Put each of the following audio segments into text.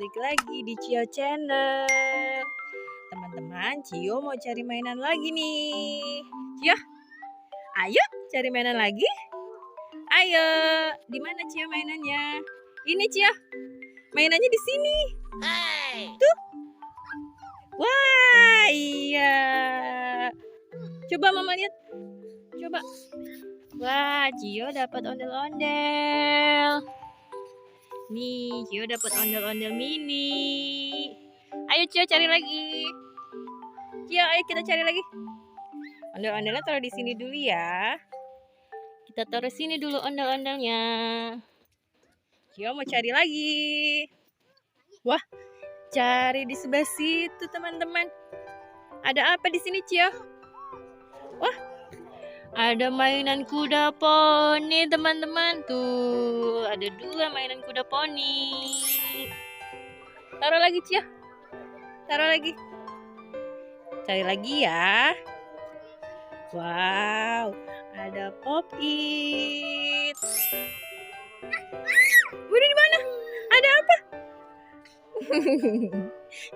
balik lagi di Cio Channel. Teman-teman, Cio mau cari mainan lagi nih. Cio, ayo cari mainan lagi. Ayo, di mana Cio mainannya? Ini Cio, mainannya di sini. Tuh. Wah, iya. Coba Mama lihat. Coba. Wah, Cio dapat ondel-ondel. Nih, Cio dapat ondel-ondel mini. Ayo Cio cari lagi. Cio, ayo kita cari lagi. Ondel-ondelnya taruh di sini dulu ya. Kita taruh sini dulu ondel-ondelnya. Cio mau cari lagi. Wah, cari di sebelah situ teman-teman. Ada apa di sini Cio? Wah, ada mainan kuda poni teman-teman. Tuh, ada 2 mainan kuda poni. Taruh lagi Cio. Taruh lagi. Cari lagi ya. Wow, ada pop-it. Udah di mana? Ada apa?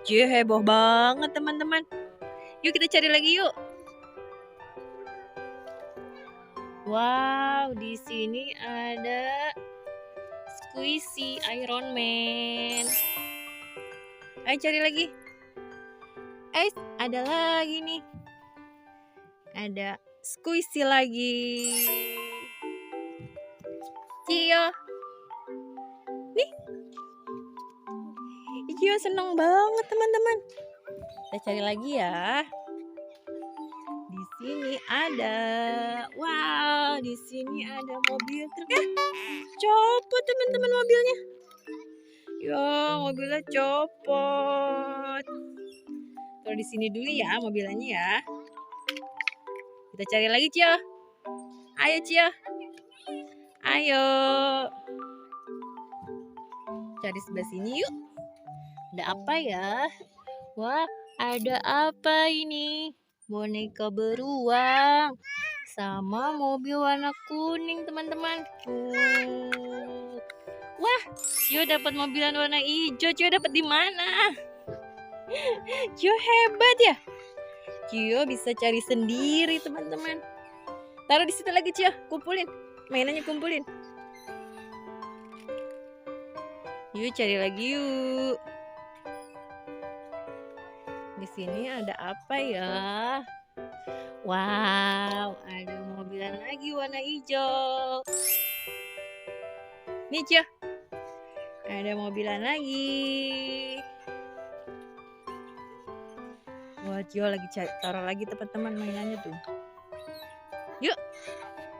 Cie heboh banget teman-teman. Yuk kita cari lagi yuk. Wow, di sini ada Squishy Iron Man. Ayo cari lagi. Ada lagi nih. Ada Squishy lagi. Cio. Nih. Cio seneng banget teman-teman. Kita cari lagi ya. Di sini ada. Wow, di sini ada mobil truk ya. Copot teman-teman mobilnya. Ya, mobilnya copot. Taruh di sini dulu ya mobilnya ya. Kita cari lagi Cio. Ayo Cio. Ayo. Cari sebelah sini yuk. Ada apa ya? Wah, ada apa ini? Boneka beruang sama mobil warna kuning teman-teman. Wah, Cio dapat mobilan warna hijau. Cio dapat di mana? Cio hebat ya. Cio bisa cari sendiri teman-teman. Taruh di situ lagi Cio, kumpulin. Mainannya kumpulin. Yuk cari lagi yuk. Di sini ada apa ya? Wow, ada mobilan lagi warna hijau. Nih Cio, ada mobilan lagi. Wah, Cio lagi taruh lagi teman-teman mainannya tuh. Yuk,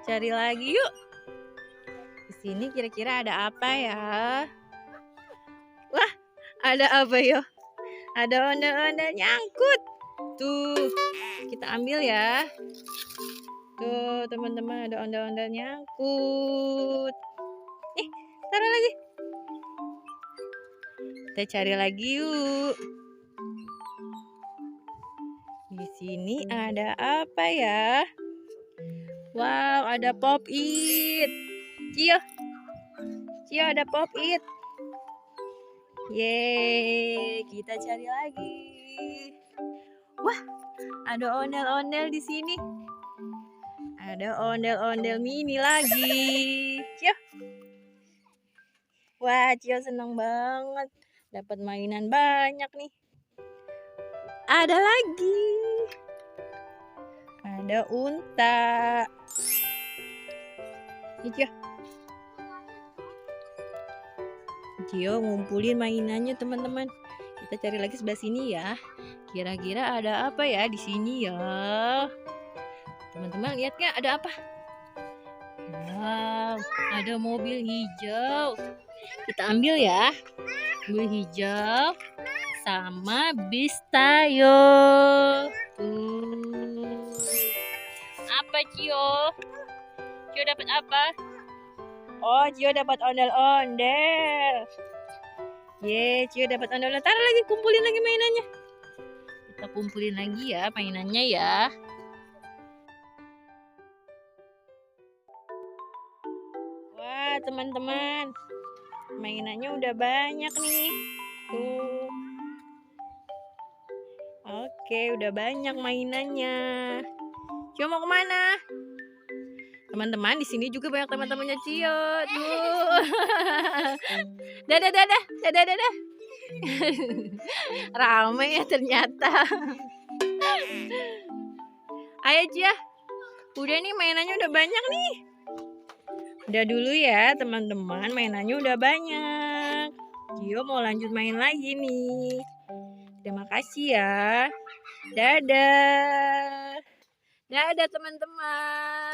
cari lagi yuk. Di sini kira-kira ada apa ya? Wah, ada apa ya? Ada ondel-ondel nyangkut. Tuh, kita ambil ya. Tuh, teman-teman ada ondel-ondel nyangkut. Nih, taruh lagi. Kita cari lagi yuk. Di sini ada apa ya? Wow, ada pop-it. Cio. Cio ada pop-it. Yeay, kita cari lagi. Wah, ada ondel-ondel di sini. Ada ondel-ondel mini lagi. Cio. Wah, Cio seneng banget. Dapat mainan banyak nih. Ada lagi. Ada unta. Nih Cio. Cio ngumpulin mainannya teman-teman. Kita cari lagi sebelah sini ya. Kira-kira ada apa ya di sini ya? Teman-teman lihat nggak ada apa? Wow, ada mobil hijau. Kita ambil ya. Mobil hijau sama bis Tayo. Tuh. Apa Cio? Cio dapat apa? Oh, Cio dapat ondel-ondel. Ye, Cio dapat ondel-ondel. Taruh lagi, kumpulin lagi mainannya. Kita kumpulin lagi ya mainannya ya. Wah, teman-teman. Mainannya udah banyak nih. Tuh. Oke, udah banyak mainannya. Cio mau kemana? Teman-teman, di sini juga banyak teman-temannya Cio. Tuh. Dadah, dadah, dadah, dadah. Rame ya ternyata. Ayo Cia, udah nih mainannya udah banyak nih. Udah dulu ya teman-teman, mainannya udah banyak. Cio mau lanjut main lagi nih. Terima kasih ya. Dadah. Dadah teman-teman.